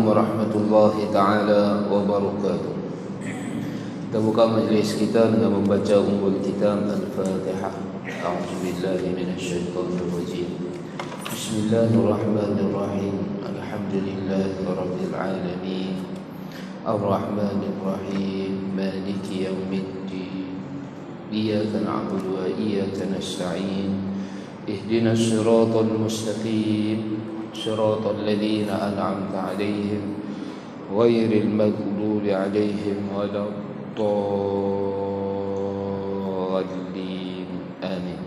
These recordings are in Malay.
warahmatullahi ta'ala wabarakatuh. Kita buka majlis kita dengan membaca ummul kitab Al-Fatihah. A'udzubillahi minasyaitonir rajim. Bismillahirrahmanirrahim. Alhamdulillahi rabbil alamin. Ar-Rahmanir Rahim. Maliki yaumiddin. Iyyaka na'budu wa iyyaka nasta'in. Ihdinas siratal mustaqim. صراط الذين أنعمت عليهم غير المغضوب عليهم ولا الضالين آمين.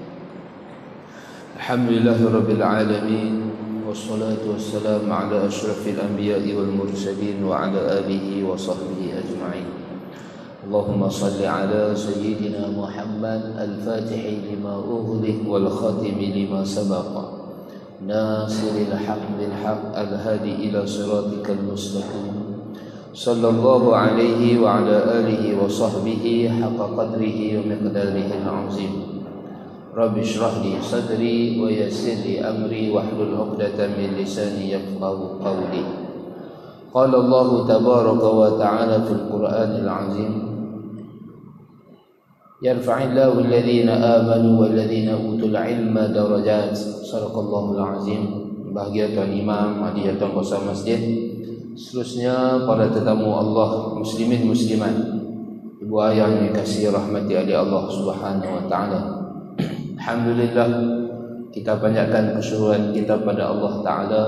الحمد لله رب العالمين والصلاة والسلام على أشرف الأنبياء والمرسلين وعلى آله وصحبه أجمعين. اللهم صل على سيدنا محمد الفاتح لما أغلق والخاتم لما سبق ناصر الحق بالحق الهادي إلى صراطك المستقيم صلى الله عليه وعلى آله وصحبه حق قدره ومقداره العظيم. رب اشرح لي صدري ويسر لي أمري واحلل عقدة من لساني يفقهوا قولي. قال الله تبارك وتعالى في القرآن العظيم يرفع الله الذين آمنوا والذين أوتوا العلم درجات. Sadaqallahul azim. Bahagia Tuan Imam, hadiah Tuan Kuasa Masjid, seterusnya para tetamu Allah, muslimin muslimat, ibu ayah yang dikasihi rahmati oleh Allah Subhanahu wa taala. Alhamdulillah, kita panjatkan kesyukuran kita pada Allah taala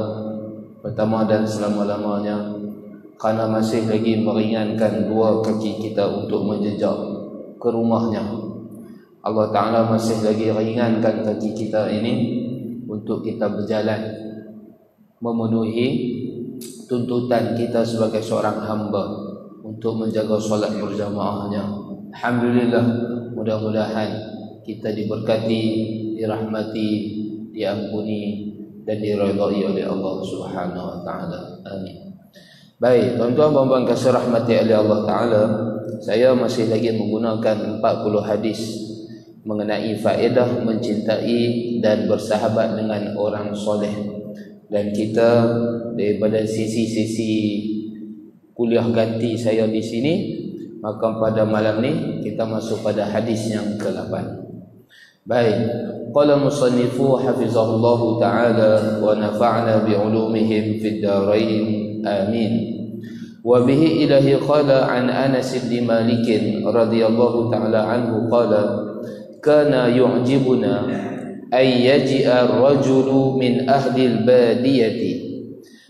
pertama dan selama-lamanya kerana masih lagi meringankan dua kaki kita untuk menjejak ke rumahnya. Allah Ta'ala masih lagi ringankan kaki kita ini untuk kita berjalan memenuhi tuntutan kita sebagai seorang hamba untuk menjaga solat berjamaahnya. Alhamdulillah, mudah-mudahan kita diberkati, dirahmati, diampuni dan diridai oleh Allah Subhanahu wa taala. Amin. Baik, tuan-tuan dan puan kasih rahmati oleh Allah Ta'ala, saya masih lagi menggunakan 40 hadis mengenai faedah mencintai dan bersahabat dengan orang soleh. Dan kita daripada sisi-sisi kuliah ganti saya di sini, maka pada malam ni kita masuk pada hadis yang ke-8. Baik, qala musannifu hafizahullahu ta'ala wa nafa'na bi'ulumihim fid darain. Amin. Wa bihi ilahi qala an Anas bin Malik radhiyallahu ta'ala anhu qala kana yu'jibuna ay yaji'a ar-rajulu min ahli al-badiyati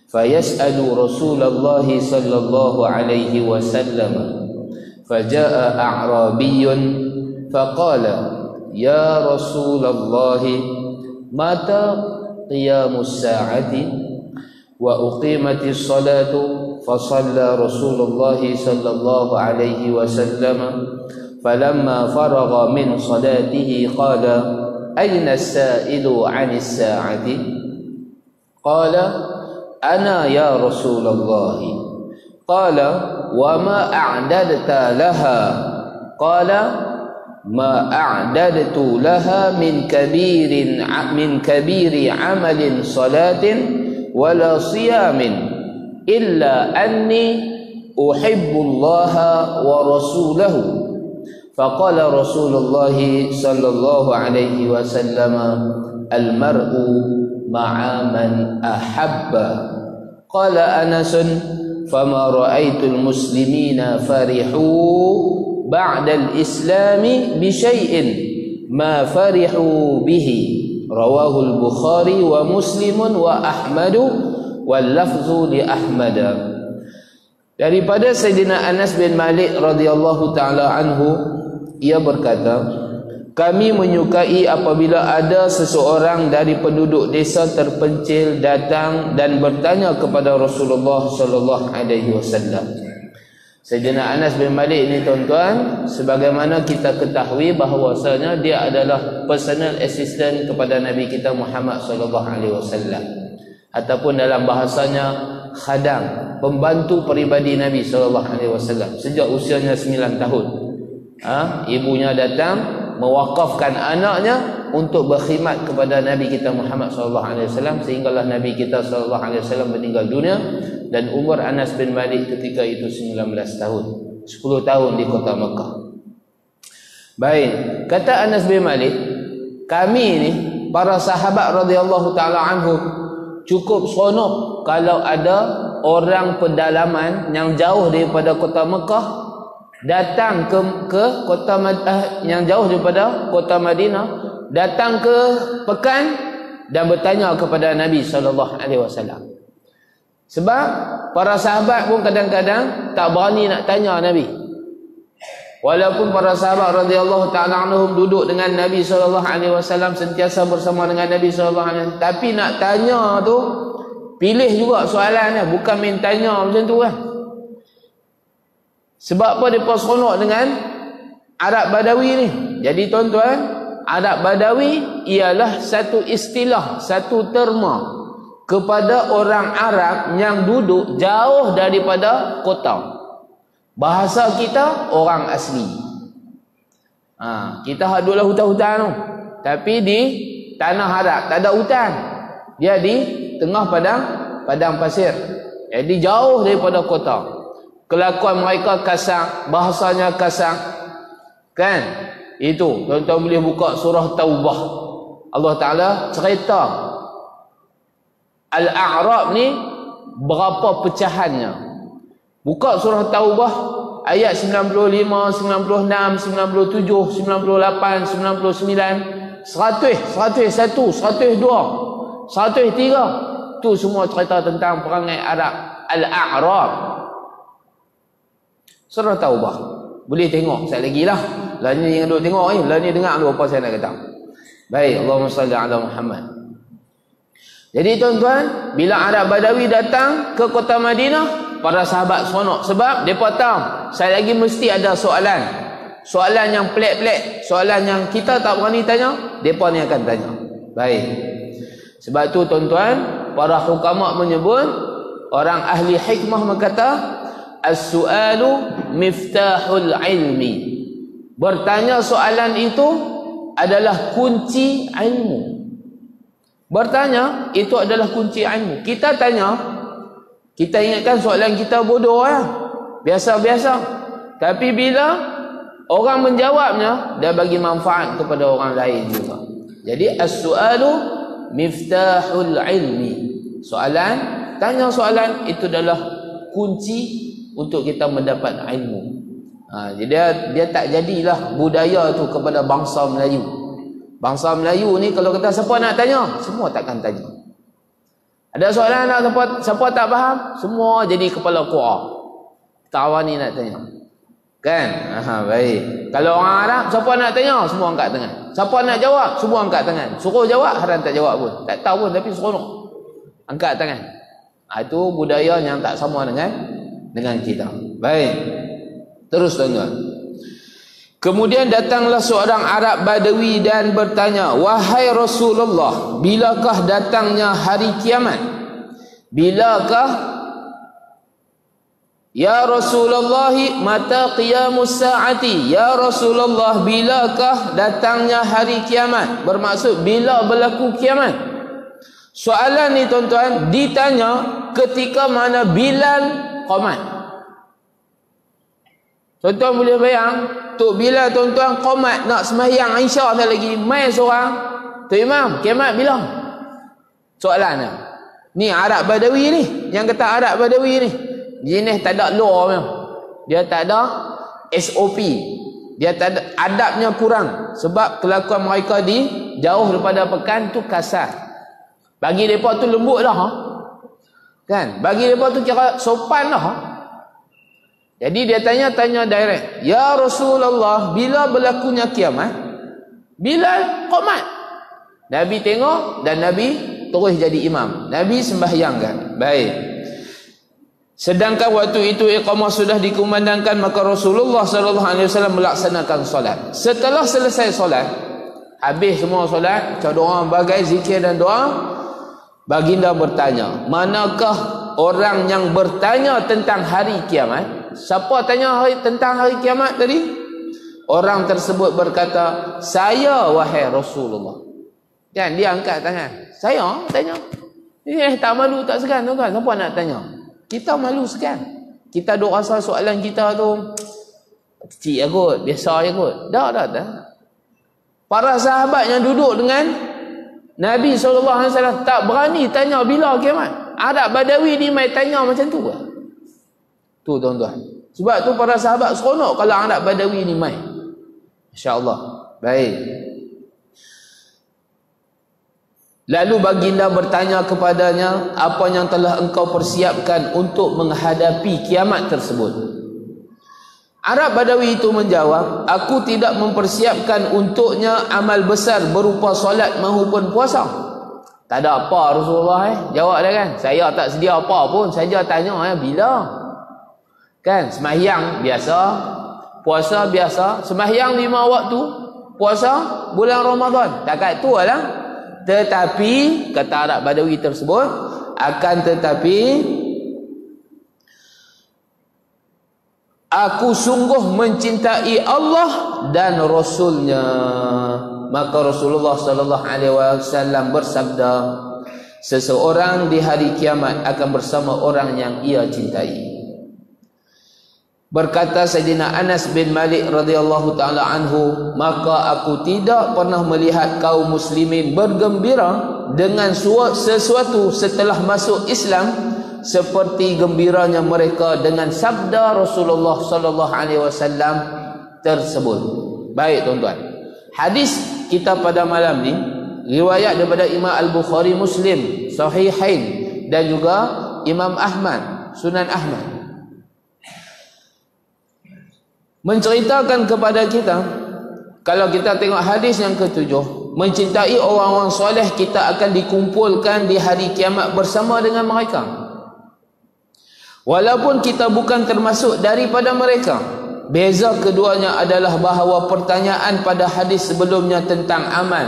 fayas'alu Rasulullah sallallahu alaihi wasallam faja'a a'rabiyyun faqala ya Rasulullah mata qiyamus sa'ati wa uqimatis salatu فصلى رسول الله صلى الله عليه وسلم فلما فرغ من صلاته قال أين السائل عن الساعة قال أنا يا رسول الله قال وما أعددت لها قال ما أعددت لها من كبير عمل صلاة ولا صيام إلا أني أحب الله ورسوله فقال رسول الله صلى الله عليه وسلم المرء مع من أحب. قال أنس فما رأيت المسلمين فرحوا بعد الإسلام بشيء ما فرحوا به. رواه البخاري ومسلم وأحمد wal-lafzu li Ahmad. Daripada Sayyidina Anas bin Malik radhiyallahu taala anhu, ia berkata, kami menyukai apabila ada seseorang dari penduduk desa terpencil datang dan bertanya kepada Rasulullah sallallahu alaihi wasallam. Sayyidina Anas bin Malik ini tuan-tuan, sebagaimana kita ketahui bahawasanya dia adalah personal assistant kepada Nabi kita Muhammad sallallahu alaihi wasallam, ataupun dalam bahasanya khadam, pembantu peribadi Nabi SAW sejak usianya 9 tahun. Ibunya datang mewakafkan anaknya untuk berkhidmat kepada Nabi kita Muhammad SAW, sehinggalah Nabi kita SAW meninggal dunia, dan umur Anas bin Malik ketika itu 19 tahun, 10 tahun di kota Mekah. Baik, kata Anas bin Malik, kami ni para sahabat radhiyallahu taala anhum cukup seronok kalau ada orang pedalaman yang jauh daripada kota Mekah datang ke kota yang jauh daripada kota Madinah, datang ke pekan dan bertanya kepada Nabi SAW. Sebab para sahabat pun kadang-kadang tak berani nak tanya Nabi. Walaupun para sahabat radhiyallahu ta'ala anhum duduk dengan Nabi SAW, sentiasa bersama dengan Nabi SAW, tapi nak tanya tu pilih juga soalannya, bukan main tanya macam tu kan. Sebab apa mereka seronok dengan Arab Badawi ni? Jadi tuan-tuan, Arab Badawi ialah satu istilah, satu terma kepada orang Arab yang duduk jauh daripada kota. Bahasa kita orang asli. Kita hadutlah hutan-hutan tu, tapi di tanah Arab tak ada hutan. Dia di tengah padang pasir. Jadi jauh daripada kota. Kelakuan mereka kasar, bahasanya kasar. Kan? Itu tuan-tuan boleh buka surah Taubah. Allah Taala cerita Al-A'rab ni berapa pecahannya. Buka surah Taubah ayat 95, 96, 97, 98, 99, 100, 101, 102, 103. Tu semua cerita tentang perangai Arab Al-A'rab. Surah Taubah. Boleh tengok sekali lagi lah. Lah ni yang duk tengok ni, lah ni dengar dulu apa saya nak kata. Baik, Allahumma salli ala Muhammad. Jadi tuan-tuan, bila Arab Badawi datang ke kota Madinah, para sahabat seronok sebab mereka tahu saya lagi mesti ada soalan. Soalan yang pelik-pelik, soalan yang kita tak berani tanya, mereka ni akan tanya. Baik. Sebab tu tuan-tuan, para hukama menyebut, orang ahli hikmah berkata, as-su'alu miftahul ilmi. Bertanya soalan itu adalah kunci ilmu. Bertanya itu adalah kunci ilmu. Kita tanya, kita ingatkan soalan kita bodoh lah, biasa-biasa. Tapi bila orang menjawabnya, dia bagi manfaat kepada orang lain juga. Jadi as-su'alu miftahul ilmi. Soalan, tanya soalan itu adalah kunci untuk kita mendapat ilmu. Jadi dia tak jadilah budaya tu kepada bangsa Melayu. Bangsa Melayu ni kalau kata siapa nak tanya, semua takkan tanya. Ada soalan nak siapa tak faham, semua jadi kepala kuah. Tak wani nak tanya. Kan? Baik. Kalau orang Arab, siapa nak tanya, semua angkat tangan. Siapa nak jawab, semua angkat tangan. Suruh jawab, haram tak jawab pun. Tak tahu pun tapi seronok. Angkat tangan. Itu budaya yang tak sama dengan kita. Baik. Terus tuan-tuan. Kemudian datanglah seorang Arab Badawi dan bertanya, wahai Rasulullah, bilakah datangnya hari kiamat? Bilakah? Ya Rasulullah, mata qiyamus sa'ati? Ya Rasulullah, bilakah datangnya hari kiamat? Bermaksud bila berlaku kiamat? Soalan ni tuan-tuan ditanya ketika mana Bilal qamat. Tuan-tuan boleh bayang, Tok Bilal tuan-tuan qamat nak sembahyang Aisyah tak lagi, mai seorang, Tok Imam, kiamat bila? Soalannya. Ni Arab Badawi ni, yang kata Arab Badawi ni, jenis tak ada law memang. Dia tak ada SOP. Dia tak ada, adabnya kurang. Sebab kelakuan mereka di jauh daripada pekan tu kasar. Bagi mereka tu lembut dah. Kan? Bagi mereka tu kira sopan dah. Jadi dia tanya direct. Ya Rasulullah, bila berlakunya kiamat? Bila qamat? Nabi tengok dan Nabi terus jadi imam. Nabi sembahyangkan. Baik. Sedangkan waktu itu iqamah sudah dikumandangkan, maka Rasulullah SAW melaksanakan solat. Setelah selesai solat, habis semua solat, baca doa, bagai zikir dan doa, baginda bertanya, manakah orang yang bertanya tentang hari kiamat? Siapa tanya tentang hari kiamat tadi? Orang tersebut berkata, saya wahai Rasulullah. Kan dia angkat tangan. Saya tanya. Tak malu tak segan tuan-tuan. Siapa nak tanya? Kita malu segan. Kita duk rasa soalan kita tu kecil kot, biasa je kot. Tak. Para sahabat yang duduk dengan Nabi SAW tak berani tanya bila kiamat. Arab Badawi ni mai tanya macam tu ke? Tu tuan-tuan. Sebab tu para sahabat seronok kalau Arab Badawi ni mai. Insya-Allah. Baik. Lalu baginda bertanya kepadanya, apa yang telah engkau persiapkan untuk menghadapi kiamat tersebut? Arab Badawi itu menjawab, aku tidak mempersiapkan untuknya amal besar berupa solat maupun puasa. Tak ada apa Rasulullah jawab dia kan. Saya tak sedia apa pun, saja tanya bila. Kan sembahyang biasa, puasa biasa, sembahyang 5 waktu, puasa bulan Ramadan. Takat tu lah. Tetapi kata Arab Badawi tersebut, akan tetapi aku sungguh mencintai Allah dan Rasulnya. Maka Rasulullah SAW bersabda, seseorang di hari kiamat akan bersama orang yang ia cintai. Berkata Sayyidina Anas bin Malik radhiyallahu ta'ala anhu, maka aku tidak pernah melihat kaum muslimin bergembira dengan sesuatu setelah masuk Islam seperti gembiranya mereka dengan sabda Rasulullah sallallahu alaihi wasallam tersebut. Baik tuan-tuan. Hadis kita pada malam ni riwayat daripada Imam Al-Bukhari, Muslim, Sahihain dan juga Imam Ahmad, Sunan Ahmad. Menceritakan kepada kita, kalau kita tengok hadis yang ketujuh, mencintai orang-orang soleh, kita akan dikumpulkan di hari kiamat bersama dengan mereka. Walaupun kita bukan termasuk daripada mereka. Beza keduanya adalah bahawa pertanyaan pada hadis sebelumnya tentang amal,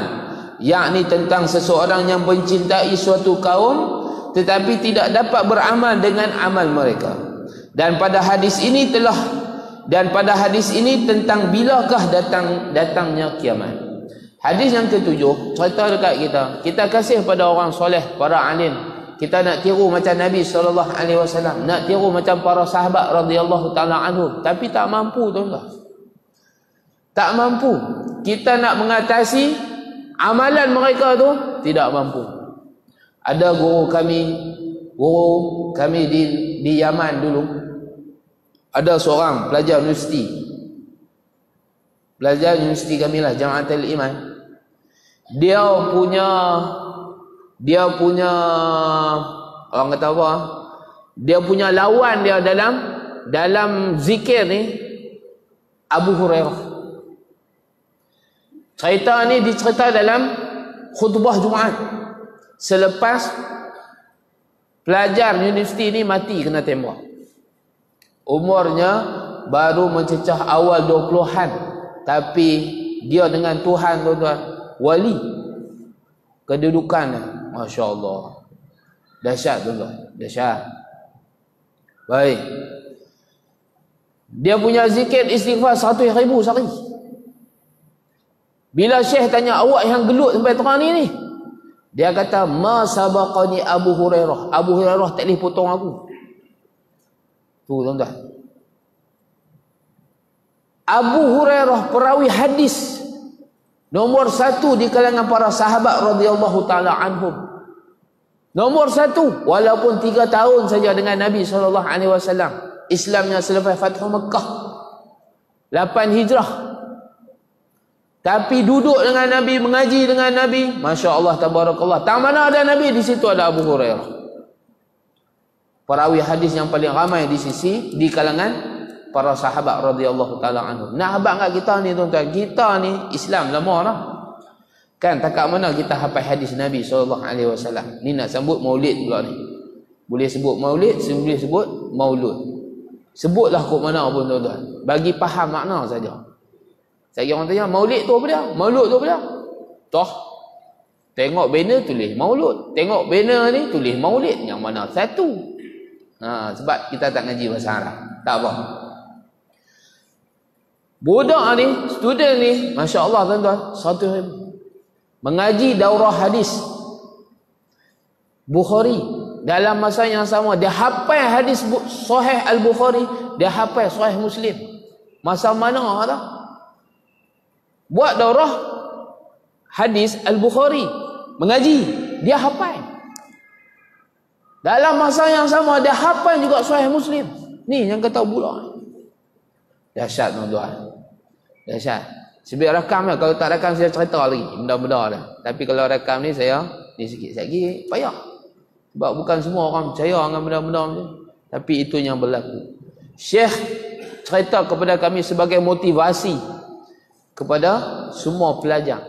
yakni tentang seseorang yang mencintai suatu kaum tetapi tidak dapat beramal dengan amal mereka. Dan pada hadis ini tentang bilakah datangnya kiamat. Hadis yang ketujuh cerita dekat kita kasih pada orang soleh, para alim. Kita nak tiru macam Nabi SAW, nak tiru macam para sahabat radhiyallahu ta'ala anhum, tapi tak mampu tuan-tuan. Tak mampu. Kita nak mengatasi amalan mereka tu tidak mampu. Ada guru kami di Yaman dulu. Ada seorang pelajar universiti kami lah, Jamatul Iman. Dia punya orang kata apa, dia punya lawan dia dalam zikir ni Abu Hurairah. Cerita ni dicerita dalam khutbah Jumaat selepas pelajar universiti ni mati kena tembak. Umurnya baru mencecah awal 20-an, tapi dia dengan Tuhan tuan-tuan, wali. Kedudukannya, Masya Allah, dahsyat tuan-tuan, dahsyat. Baik, dia punya zikir istighfar 100,000 sehari. Bila Syekh tanya, awak yang gelut sampai terang ni, dia kata, ma sabaqani Abu Hurairah, Abu Hurairah tak boleh potong aku. Tu tuan-tuan, Abu Hurairah perawi hadis nombor 1 di kalangan para sahabat radhiyallahu ta'ala anhum. Nombor 1, walaupun 3 tahun saja dengan Nabi SAW. Islamnya selepas Fathu Mekah 8 hijrah. Tapi duduk dengan Nabi, mengaji dengan Nabi, Masya Allah, tabarakallah. Tak mana ada Nabi, di situ ada Abu Hurairah. Perawi hadis yang paling ramai di kalangan para sahabat radhiyallahu ta'ala anhum. Nak habaq kat kita ni tuan-tuan, kita ni Islam lama dah. Kan takat mana kita hafal hadis Nabi SAW. Ni nak sambut maulid pula ni. Boleh sebut maulid, boleh sebut maulud. Sebutlah kok mana pun tuan-tuan, bagi faham makna saja. Saya orang tanya, maulid tu apa dia? Maulud tu apa dia? Toh, tengok banner tulis maulud, tengok banner ni tulis maulid, yang mana satu? Sebab kita tak ngaji bahasa Arab. Tak apa. Budak ni, student ni, Masya Allah tuan-tuan, 100,000. Mengaji daurah hadis Bukhari. Dalam masa yang sama, dia hafal hadis Sahih Al-Bukhari, dia hafal Sahih Muslim. Masa mana tak? Buat daurah hadis Al-Bukhari, mengaji, dia hafal. Dalam masa yang sama, dia hafal juga Sahih Muslim. Ni yang kata budak. Dahsyat tuan-tuan. Dahsyat. Sebiar rakam lah. Kalau tak rakam saya cerita lagi. Benda-benda dah. Tapi kalau rakam ni saya ni sikit-sikit payah. Sebab bukan semua orang percaya dengan benda-benda macam. Tapi itu yang berlaku. Syekh cerita kepada kami sebagai motivasi kepada semua pelajar.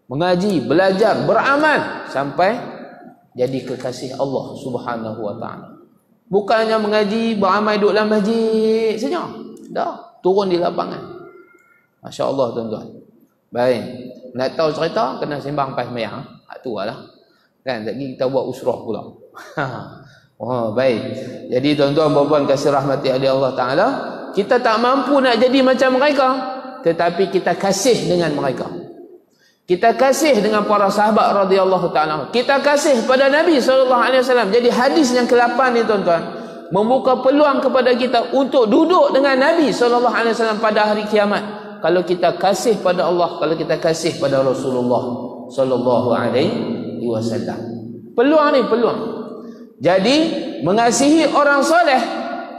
Mengaji, belajar, beramal sampai jadi kekasih Allah Subhanahu wa taala. Bukannya mengaji, beramal duduk dalam masjid saja. Dah, turun di lapangan. Masya Allah tuan-tuan. Baik. Nak tahu cerita, kena sembang pas mayang. Tu lah. Kan, lagi kita buat usrah pula. Oh, baik. Jadi tuan-tuan, puan-puan kasih rahmati Allah Ta'ala, kita tak mampu nak jadi macam mereka, tetapi kita kasih dengan mereka. Kita kasih dengan para sahabat radhiyallahu ta'ala. Kita kasih pada Nabi SAW. Jadi hadis yang ke-8 ni tuan-tuan, membuka peluang kepada kita untuk duduk dengan Nabi SAW pada hari kiamat. Kalau kita kasih pada Allah, kalau kita kasih pada Rasulullah sallallahu alaihi wasallam. Peluang ni peluang. Jadi mengasihi orang soleh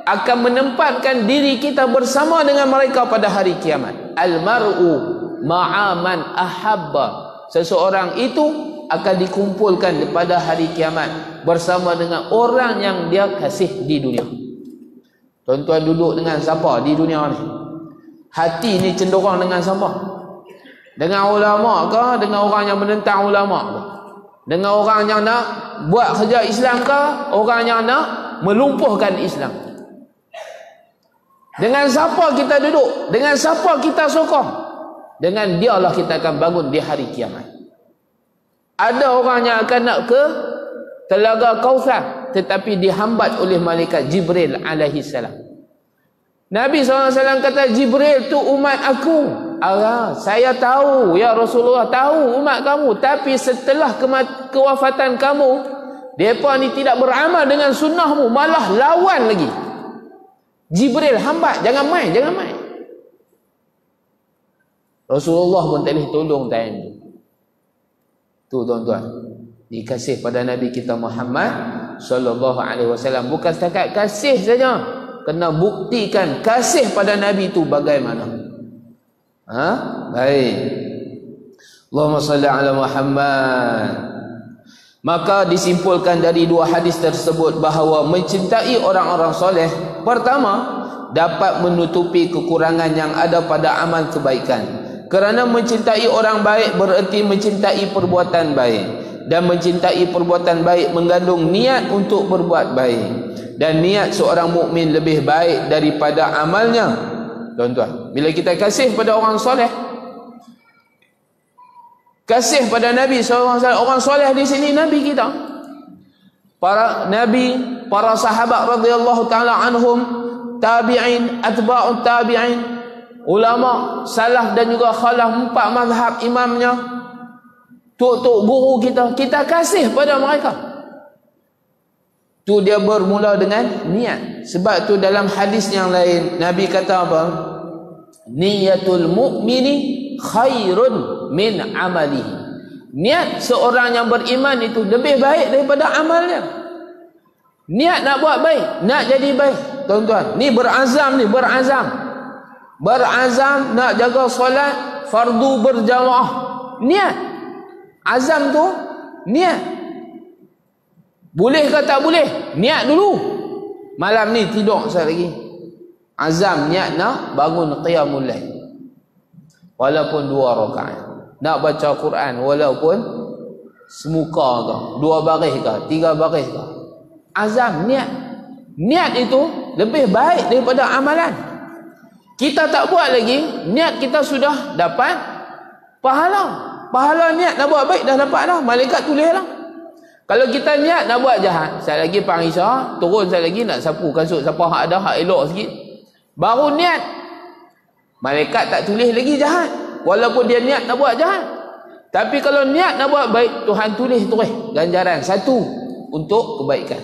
akan menempatkan diri kita bersama dengan mereka pada hari kiamat. Al-mar'u ma'aman ahabba. Seseorang itu akan dikumpulkan pada hari kiamat bersama dengan orang yang dia kasih di dunia. Tuan-tuan duduk dengan siapa di dunia ni? Hati ni cenderung dengan siapa? Dengan ulama ke? Dengan orang yang menentang ulama ke? Dengan orang yang nak buat kerja Islam ke? Orang yang nak melumpuhkan Islam? Dengan siapa kita duduk? Dengan siapa kita sokong? Dengan dialah kita akan bangun di hari kiamat. Ada orang yang akan nak ke Telaga Kautsar, tetapi dihambat oleh malaikat Jibril alaihi salam. Nabi SAW kata, Jibril tu umat aku. Saya tahu, ya Rasulullah, tahu umat kamu. Tapi setelah kewafatan kamu, mereka ni tidak beramal dengan sunnahmu, malah lawan lagi. Jibril hambat, jangan main, jangan main. Rasulullah pun tak boleh tolong time tu. Tuan-tuan, dikasih pada Nabi kita Muhammad sallallahu alaihi wasallam. Bukan setakat kasih saja, kena buktikan kasih pada Nabi itu bagaimana. Baik. Allahumma salli ala Muhammad. Maka disimpulkan dari dua hadis tersebut bahawa mencintai orang-orang soleh, pertama, dapat menutupi kekurangan yang ada pada amal kebaikan. Kerana mencintai orang baik bererti mencintai perbuatan baik, dan mencintai perbuatan baik mengandung niat untuk berbuat baik, dan niat seorang mukmin lebih baik daripada amalnya. Tuan-tuan, bila kita kasih pada orang soleh, kasih pada Nabi SAW, orang soleh di sini Nabi kita, para Nabi, para sahabat radhiyallahu ta'ala anhum, tabi'in, atba'ut tabi'in, ulama salaf dan juga khalaf, 4 mazhab imamnya, tok-tok guru kita, kita kasih pada mereka. Tu dia bermula dengan niat. Sebab tu dalam hadis yang lain Nabi kata apa? Niyatul mu'mini khairun min amalihi. Niat seorang yang beriman itu lebih baik daripada amalnya. Niat nak buat baik, nak jadi baik. Tuan-tuan, ni berazam, berazam nak jaga solat fardu berjamaah. Niat. Azam tu niat. Boleh ke tak boleh? Niat dulu. Malam ni tidur sekali lagi, azam niat nak bangun qiyamul lail, walaupun 2 rakaat. Nak baca Quran walaupun semuka ke, 2 baris ke, 3 baris ke. Azam, niat. Niat itu lebih baik daripada amalan. Kita tak buat lagi, niat kita sudah dapat pahala. Pahala niat nak buat baik dah dapat dah, malaikat tulis lah. Kalau kita niat nak buat jahat, saya lagi pang Isya, turun saya lagi nak sapu kasut siapa hak ada, hak elok sikit. Baru niat. Malaikat tak tulis lagi jahat, walaupun dia niat nak buat jahat. Tapi kalau niat nak buat baik, Tuhan tulis terus ganjaran satu untuk kebaikan.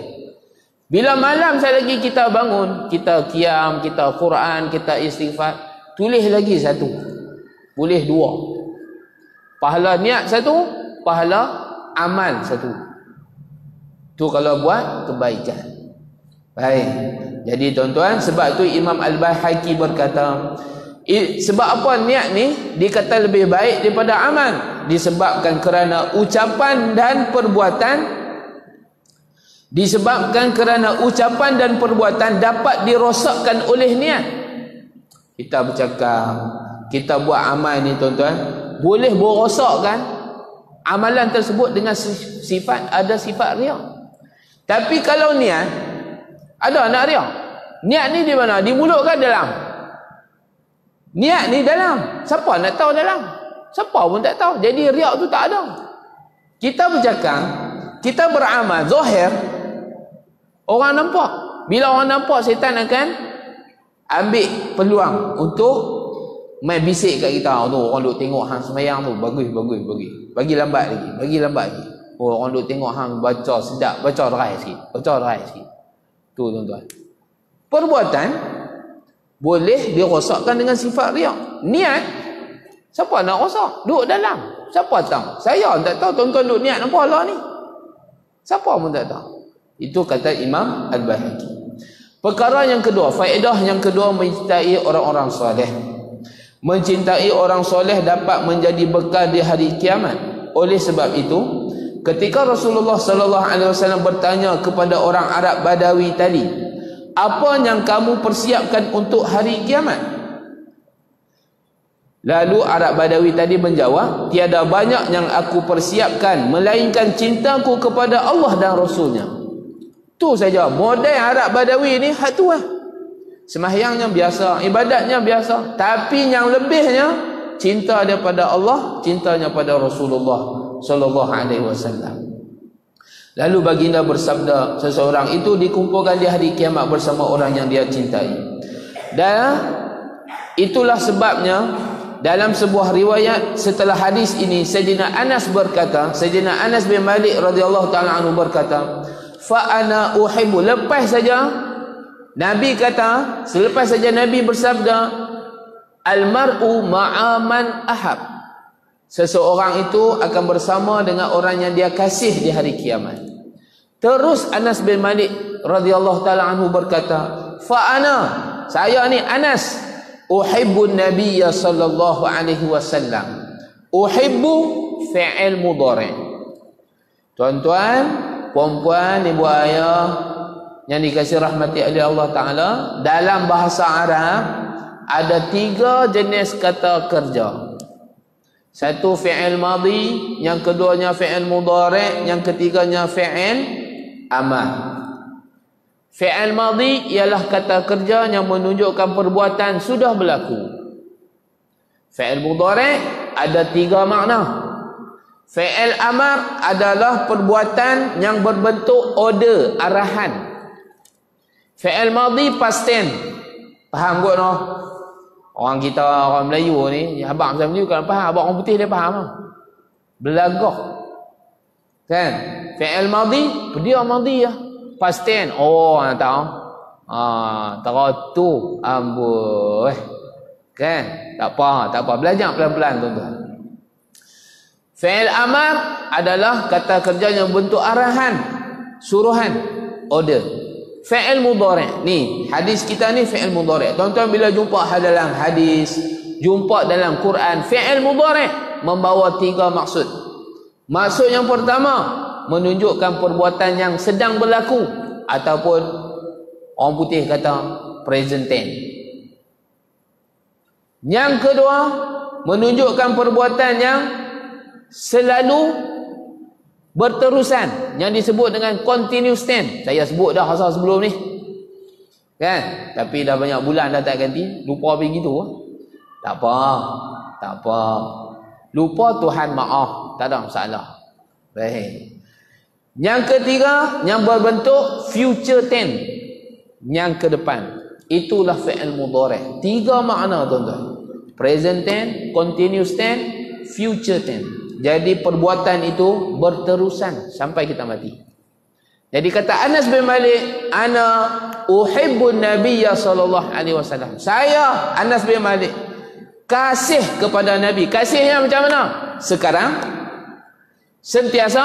Bila malam sekali lagi kita bangun, kita qiyam, kita Quran, kita istighfar, tulis lagi satu, boleh dua. Pahala niat satu, pahala amal satu. Tu kalau buat kebaikan. Baik. Jadi tuan-tuan, sebab tu Imam Al-Baihaqi berkata, sebab apa niat ni dikata lebih baik daripada amal? Disebabkan kerana ucapan dan perbuatan, disebabkan kerana ucapan dan perbuatan dapat dirosakkan oleh niat. Kita bercakap, kita buat amal ni tuan-tuan, boleh merosakkan amalan tersebut dengan sifat, ada sifat riak. Tapi kalau niat, ada nak riak. Niat ni di mana? Di mulut kan dalam? Niat ni dalam. Siapa nak tahu dalam? Siapa pun tak tahu. Jadi riak tu tak ada. Kita bercakap, kita beramal zahir, orang nampak. Bila orang nampak, syaitan akan ambil peluang untuk main bisik kat kita. Tu orang duk tengok hang sembahyang tu bagus. Bagi lambat lagi. Oh, orang duk tengok hang baca sedap, baca derai sikit. Tu tuan-tuan. Perbuatan boleh dirosakkan dengan sifat riak. Niat, siapa nak rosak? Duduk dalam. Siapa tahu? Saya tak tahu tuan-tuan duduk niat apa lah ni. Siapa pun tak tahu. Itu kata Imam Al-Baihaqi. Perkara yang kedua, faedah yang kedua, mencintai orang-orang soleh. Mencintai orang soleh dapat menjadi bekal di hari kiamat. Oleh sebab itu, ketika Rasulullah sallallahu alaihi wasallam bertanya kepada orang Arab Badawi tadi, apa yang kamu persiapkan untuk hari kiamat? Lalu Arab Badawi tadi menjawab, tiada banyak yang aku persiapkan melainkan cintaku kepada Allah dan Rasulnya. Tu saja. Model Arab Badawi ni hak tu lah. Sembahyangnya biasa, ibadatnya biasa, tapi yang lebihnya cinta daripada Allah, cintanya pada Rasulullah sallallahu alaihi wasallam. Lalu baginda bersabda, seseorang itu dikumpulkan di hari kiamat bersama orang yang dia cintai. Dan itulah sebabnya dalam sebuah riwayat setelah hadis ini, Sayyidina Anas berkata, Sayyidina Anas bin Malik radhiyallahu taala anhu berkata, fa ana uhibbu, lepas saja Nabi kata, selepas saja Nabi bersabda, al-mar'u ma'a man ahab, seseorang itu akan bersama dengan orang yang dia kasih di hari kiamat. Terus Anas bin Malik radhiyallahu taala anhu berkata, fa ana, saya ni Anas, uhibbun nabiyya sallallahu alaihi wasallam. Uhibbu fi'il mudhari'. Tuan-tuan, puan-puan, ibu ayah yang dikasihi rahmati oleh Allah taala, dalam bahasa Arab ada 3 jenis kata kerja. Satu fi'il madhi, yang keduanya fi'il mudhari', yang ketiganya fi'il amal. Fi'il madhi ialah kata kerja yang menunjukkan perbuatan sudah berlaku. Fi'il mudhari' ada 3 makna. Fi'il amar adalah perbuatan yang berbentuk order, arahan. Fi'il madhi past tense. Faham kot no? Orang kita, orang Melayu ni, abang saya Melayu kan faham, abang orang putih dia faham. Belagah. Kan? Fi'il madhi, dia madhi ya. Past tense. Oh, nak tahu. Teratu, amboi. Kan? Tak apa. Belajar pelan-pelan tuan-tuan. Fi'il amar adalah kata kerja yang bentuk arahan, suruhan, order. Fi'il mudhari'. Ni, hadis kita ni fi'il mudhari'. Tuan-tuan bila jumpa dalam hadis, jumpa dalam Quran, fi'il mudhari' membawa 3 maksud. Maksud yang pertama, menunjukkan perbuatan yang sedang berlaku, ataupun orang putih kata present tense. Yang kedua, menunjukkan perbuatan yang selalu berterusan, yang disebut dengan continuous tense. Saya sebut dah asal sebelum ni, kan? Tapi dah banyak bulan dah tak ganti, lupa begitu. Tak apa. Lupa Tuhan maaf, tak ada masalah. Baik. Yang ketiga, yang berbentuk future tense, yang ke depan. Itulah fi'il mudhari'. 3 makna tuan-tuan. Present tense, continuous tense, future tense. Jadi perbuatan itu berterusan sampai kita mati. Jadi kata Anas bin Malik, ana uhibbun nabiyya sallallahu alaihi wasallam. Saya Anas bin Malik kasih kepada Nabi. Kasihnya macam mana? Sekarang, sentiasa,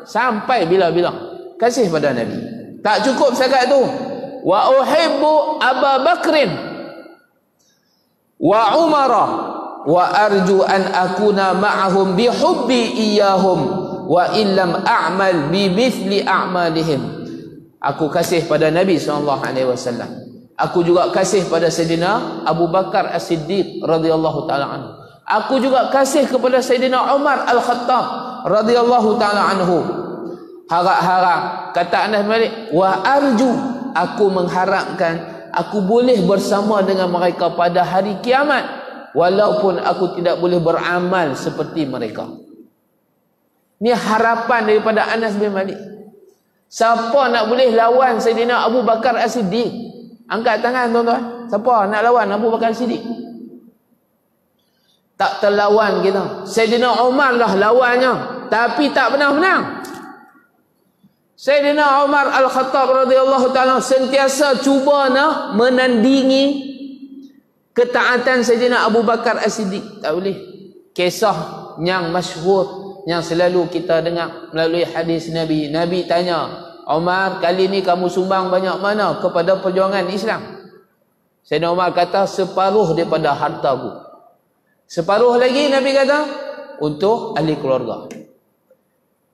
sampai bila-bila. Kasih pada Nabi. Tak cukup setakat itu. Wa uhibbu Abu Bakrin wa Umara wa arju an akuna ma'ahum bihubbi iyahum wa illam a'mal bimithli a'malihim. Aku kasih pada Nabi SAW. Aku juga kasih pada Sayyidina Abu Bakar As-Siddiq radhiyallahu ta'ala anhu. Aku juga kasih kepada Sayyidina Umar Al-Khattab radhiyallahu ta'ala anhu. Harap-harap, kata Anas Malik, wa arju, aku mengharapkan aku boleh bersama dengan mereka pada hari kiamat, walaupun aku tidak boleh beramal seperti mereka. Ini harapan daripada Anas bin Malik. Siapa nak boleh lawan Sayyidina Abu Bakar As-Siddiq? Angkat tangan tuan-tuan. Siapa nak lawan Abu Bakar As-Siddiq? Tak terlawan kita. Sayyidina Umar lah lawannya, tapi tak pernah menang. Sayyidina Umar Al-Khattab radhiyallahu ta'ala sentiasa cuba nak menandingi ketaatan Sayyidina Abu Bakar As-Siddiq. Tak boleh. Kisah yang masyhur yang selalu kita dengar melalui hadis Nabi. Nabi tanya, Umar, kali ni kamu sumbang banyak mana kepada perjuangan Islam? Sayyidina Umar kata, separuh daripada hartaku. Separuh lagi Nabi kata, untuk ahli keluarga.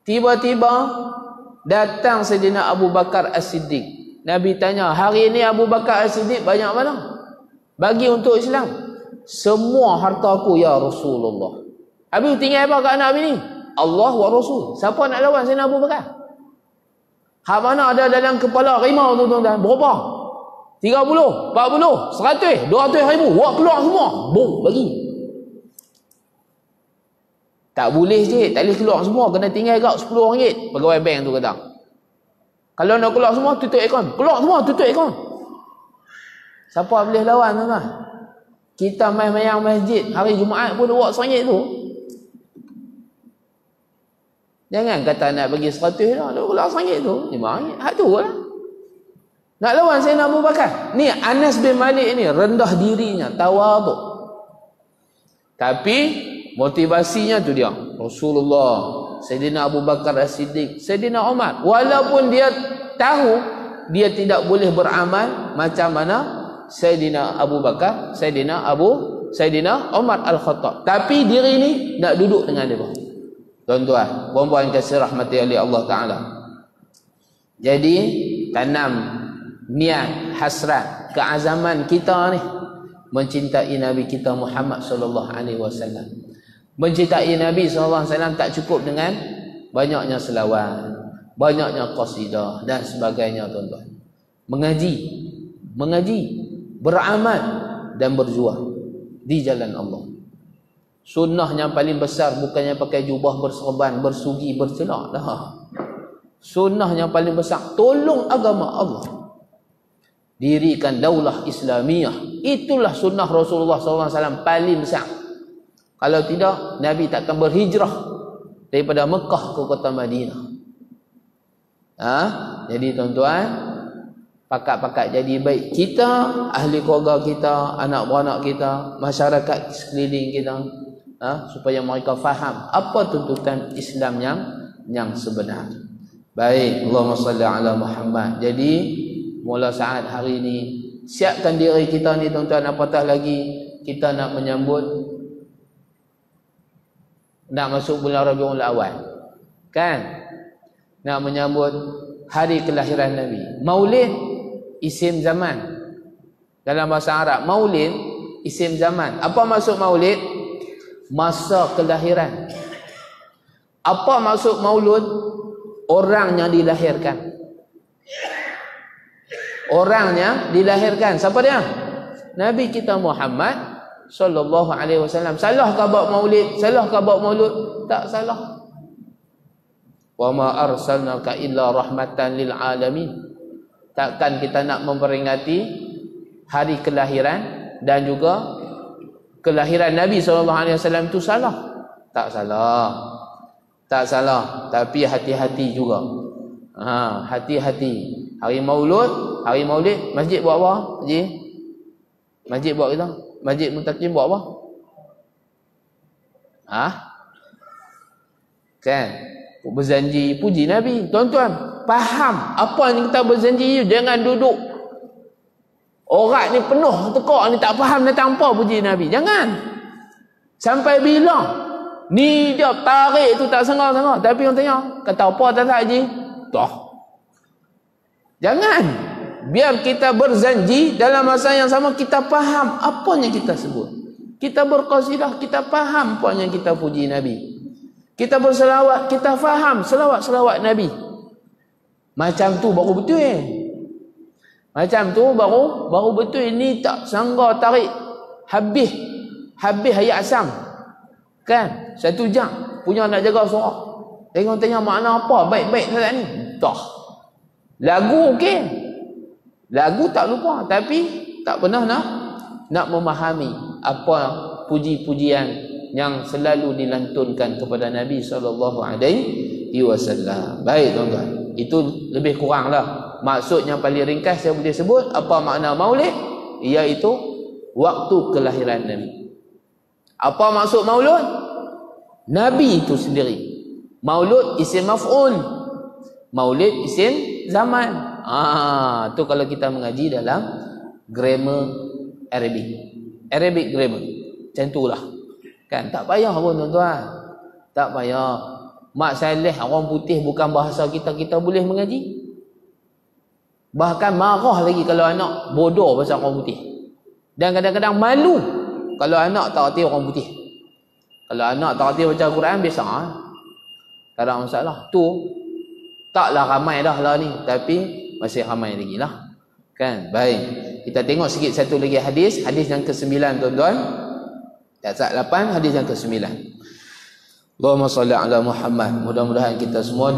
Tiba-tiba datang Sayyidina Abu Bakar As-Siddiq. Nabi tanya, hari ini Abu Bakar As-Siddiq banyak mana? Bagi untuk Islam. Semua hartaku ya Rasulullah. Habis tinggal apa kat anak bini? Allah wa Rasul. Siapa nak lawan Sayyidina Abu Bakar? Hak mana ada dalam kepala rimau tuan-tuan? Berapa? 30, 40, 100, 200 ribu. Wak keluar semua. Boom, bagi. Tak boleh je, tak boleh keluar semua, kena tinggal kat RM10 pegawai bank tu kata. Kalau nak keluar semua, tutup akaun. Keluar semua, tutup akaun. Siapa boleh lawan tuan-tuan? Kita main-main masjid hari Jumaat pun buat RM100 tu. Jangan kata nak bagi 100 dah, nak keluar RM100 tu, RM5. Hak tu lah. Nak lawan Sayyidina Abu Bakar. Ni Anas bin Malik ni rendah dirinya, tawaduk. Tapi motivasinya tu dia. Rasulullah, Sayyidina Abu Bakar As-Siddiq, Sayyidina Umar. Walaupun dia tahu dia tidak boleh beramal macam mana Sayyidina Abu Bakar, Sayyidina Umar Al-Khattab. Tapi diri ni nak duduk dengan dia. Tuan-tuan, puan-puan kasih rahmati oleh Allah Ta'ala. Jadi, tanam niat, hasrat, keazaman kita ni mencintai Nabi kita Muhammad sallallahu alaihi wasallam. Mencintai Nabi sallallahu alaihi wasallam tak cukup dengan banyaknya selawat, banyaknya qasidah dan sebagainya tuan-tuan. Mengaji, beramal dan berjuang di jalan Allah. Sunnah yang paling besar bukannya pakai jubah berserban, bersugi, bercelak dah. Sunnah yang paling besar tolong agama Allah. Dirikan daulah Islamiyah. Itulah sunnah Rasulullah SAW paling besar. Kalau tidak, Nabi takkan berhijrah daripada Mekah ke kota Madinah. Jadi tuan-tuan, pakat-pakat jadi baik kita, ahli keluarga kita, anak beranak kita, masyarakat sekeliling kita, supaya mereka faham apa tuntutan Islam yang sebenar. Baik, Allahumma salli ala Muhammad. Jadi mula saat hari ini, siapkan diri kita ni tuan-tuan, apatah lagi kita nak menyambut, nak masuk bulan Rabiul Awal, kan? Nak menyambut hari kelahiran Nabi. Maulid isim zaman. Dalam bahasa Arab, Maulid isim zaman. Apa maksud Maulid? Masa kelahiran. Apa maksud Maulud? Orang yang dilahirkan. Orangnya dilahirkan. Siapa dia? Nabi kita Muhammad sallallahu alaihi wasallam. Salah ke buat maulid? Salah ke buat maulud? Tak salah. Wa ma arsalnaka illa rahmatan lil alamin. Takkan kita nak memperingati hari kelahiran dan juga kelahiran Nabi SAW itu salah? Tak salah. Tak salah. Tapi hati-hati juga. Hati-hati. Hari Maulid, masjid buat apa? Haji? Masjid buat kita? Masjid Mutakim buat apa? Kan? Berjanji puji Nabi. Tuan-tuan, faham apa yang kita berjanji? Jangan duduk orang ni penuh tekak ni tak faham tentang apa puji Nabi. Jangan. Sampai bila? Ni dia tarik tu tak sengah-sengah. Tapi orang tanya, kata apa tak Haji? Tak. Jangan. Biar kita berjanji dalam masa yang sama kita faham apa yang kita sebut. Kita berqasidah, kita faham apa yang kita puji Nabi. Kita berselawat, kita faham selawat-selawat Nabi. Macam tu baru betul. Macam tu baru betul. Ini tak sangga tarik habis ayat asam. Kan? 1 jam punya nak jaga suara. Tengok-tengok makna apa? Baik-baik tak ni? Tak. Lagu okey. Lagu tak lupa, tapi tak pernah nak memahami apa puji-pujian yang selalu dilantunkan kepada Nabi SAW. Baik tuan-tuan. Itu lebih kuranglah. Maksud yang paling ringkas saya boleh sebut apa makna maulid, iaitu waktu kelahiran Nabi. Apa maksud maulud? Nabi itu sendiri. Maulud isim maf'ul. Maulid isim zaman. Tu kalau kita mengaji dalam grammar Arabic grammar. Macam itulah. Kan tak payah pun tuan-tuan. Tak payah. Mak Saleh orang putih bukan bahasa kita boleh mengaji. Bahkan marah lagi kalau anak bodoh bahasa orang putih. Dan kadang-kadang malu kalau anak tak erti orang putih. Kalau anak tak erti baca Quran biasa. Tak ada masalah. Tu taklah ramai dah lah ni, tapi masih ramai lagi lah. Kan? Baik. Kita tengok sikit satu lagi hadis yang ke-9 tuan-tuan. Ayat 8 hadis yang ke-9. Allahumma salli ala Muhammad. Mudah-mudahan kita semua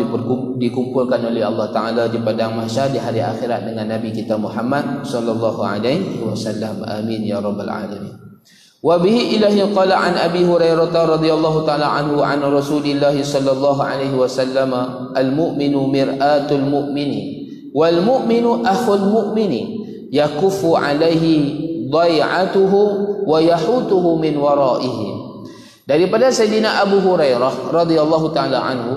dikumpulkan oleh Allah Ta'ala di padang mahsyar di hari akhirat dengan Nabi kita Muhammad sallallahu alaihi wasallam. Amin ya rabbal alamin. Wa bihi ilahi qala an Abi Hurairah radhiyallahu ta'ala anhu an Rasulillah sallallahu alaihi wasallam, al-mu'minu mir'atul mu'mini wal mu'minu akhul mu'mini yakufu alaihi dhai'atuhu wa yahutuhu min waraihi. Daripada Sayyidina Abu Hurairah radhiyallahu ta'ala anhu,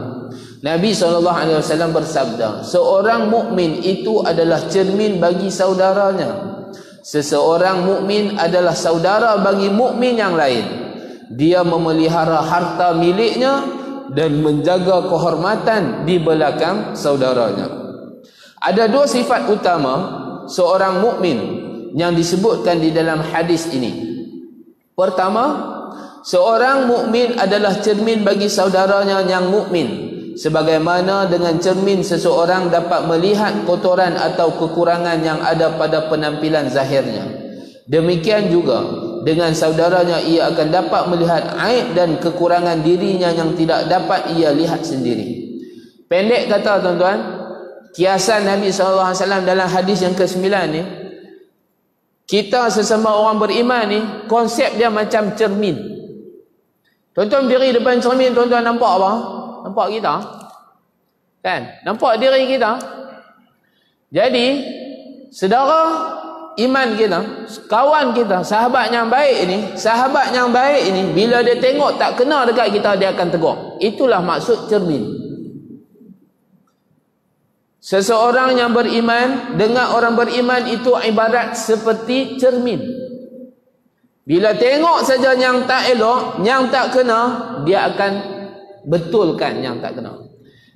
Nabi SAW bersabda, seorang mukmin itu adalah cermin bagi saudaranya. Seseorang mukmin adalah saudara bagi mukmin yang lain. Dia memelihara harta miliknya dan menjaga kehormatan di belakang saudaranya. Ada 2 sifat utama seorang mukmin yang disebutkan di dalam hadis ini. Pertama, seorang mukmin adalah cermin bagi saudaranya yang mukmin, sebagaimana dengan cermin seseorang dapat melihat kotoran atau kekurangan yang ada pada penampilan zahirnya. Demikian juga dengan saudaranya ia akan dapat melihat aib dan kekurangan dirinya yang tidak dapat ia lihat sendiri. Pendek kata tuan-tuan, kiasan Nabi SAW dalam hadis yang ke-9 ni, kita sesama orang beriman ni, konsep dia macam cermin. Tuan-tuan diri depan cermin, tuan-tuan nampak apa? Nampak kita? Kan? Nampak diri kita? Jadi, saudara iman kita, kawan kita, sahabat yang baik ini, bila dia tengok tak kena dekat kita, dia akan tegur. Itulah maksud cermin. Seseorang yang beriman dengan orang beriman itu ibarat seperti cermin. Bila tengok saja yang tak elok, yang tak kena, dia akan betulkan yang tak kena.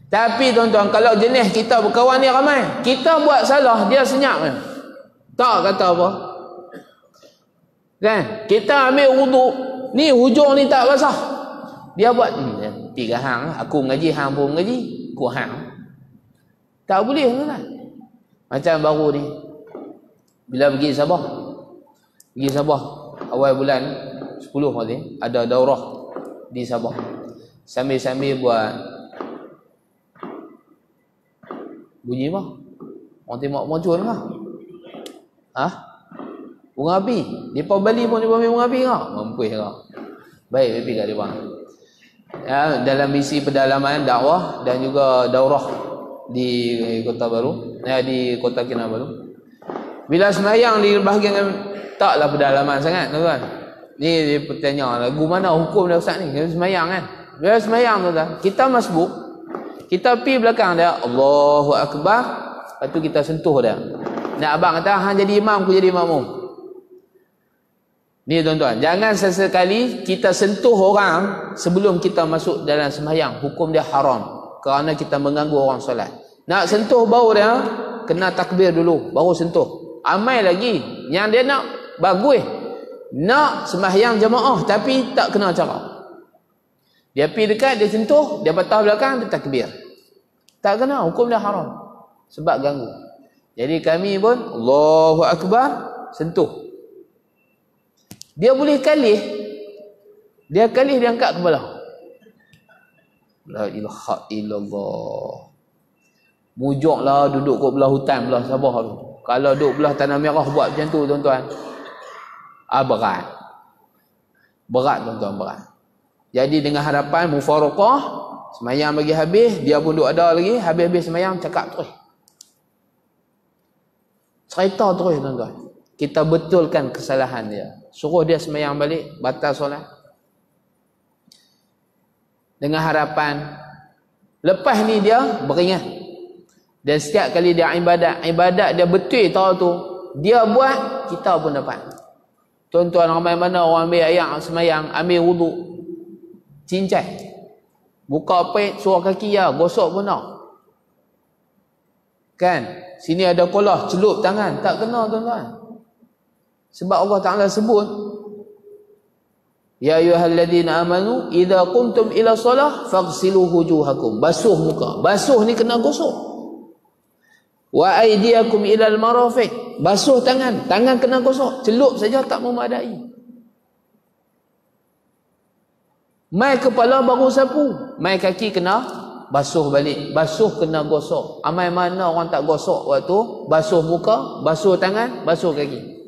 Tapi tuan-tuan, kalau jenis kita berkawan ni ramai, kita buat salah, dia senyap kan? Tak kata apa. Kan? Kita ambil wuduk, ni hujung ni tak basah. Dia buat, 3 hang, aku mengaji, hang pun mengaji, aku hang. Tak boleh tuan-tuan. Macam baru ni, bila pergi Sabah, awal bulan 10 ni ada daurah di Sabah. Sambil-sambil buat bunyi apa? Orang tembak moncun kah? Bunga api. Depa Bali pun depa ambil bunga api ke? Mampu ke? Baik api kat depa. Ya, dalam misi pedalaman dakwah dan juga daurah di Kota Baru, di Kota Kinabalu. Bila sembahyang di bahagian taklah pedalaman sangat, tuan-tuan. Ni dia bertanya, lagu mana hukum dia ustaz ni? Dia sembahyang kan. Bila sembahyang tuan-tuan, kita masbuk, kita pi belakang dia, Allahu Akbar, lepas tu kita sentuh dia. Nak abang kata, hang jadi imam, aku jadi makmum. Ni tuan-tuan, jangan sesekali kita sentuh orang sebelum kita masuk dalam sembahyang. Hukum dia haram kerana kita mengganggu orang solat. Nak sentuh bau dia, kena takbir dulu baru sentuh. Amai lagi yang dia nak bagus, nak sembahyang jemaah tapi tak kena cara. Dia pergi dekat, dia sentuh, dia patah belakang, dia takbir. Tak kena, hukum dia haram sebab ganggu. Jadi kami pun Allahu Akbar, sentuh. Dia boleh kalih. Dia kalih, dia angkat kepala. La ilaha illallah. Mujuklah duduk kat belah hutan, belah Sabah tu. Kalau duduk belah Tanah Merah buat macam tu tuan-tuan. Berat. Berat tuan-tuan, berat. Jadi dengan harapan mufarakah, semayang bagi habis, dia pun duduk ada lagi, habis-habis semayang cakap terus. Cerita terus tuan-tuan. Kita betulkan kesalahan dia. Suruh dia semayang balik, batal solat. Dengan harapan lepas ni dia beringat. Dan setiap kali dia ibadat dia betul tahu tu, dia buat, kita pun dapat. Tuan-tuan, ramai mana orang ambil ayat semayang, ambil wuduk, cincai, buka pet, suruh kaki ya, gosok pun tak. Kan? Sini ada kolah, celup tangan, tak kena tuan-tuan. Sebab Allah Ta'ala sebut, ya ayyuhalladzina amanu idza qumtum ila shalah faghsilu wujuhakum. Basuh muka. Basuh ni kena gosok. Wa aydiyakum ilal marafiq. Basuh tangan. Tangan kena gosok. Celup saja tak memadai. Mai kepala baru sapu. Mai kaki kena basuh balik. Basuh kena gosok. Amai mana orang tak gosok waktu basuh muka, basuh tangan, basuh kaki.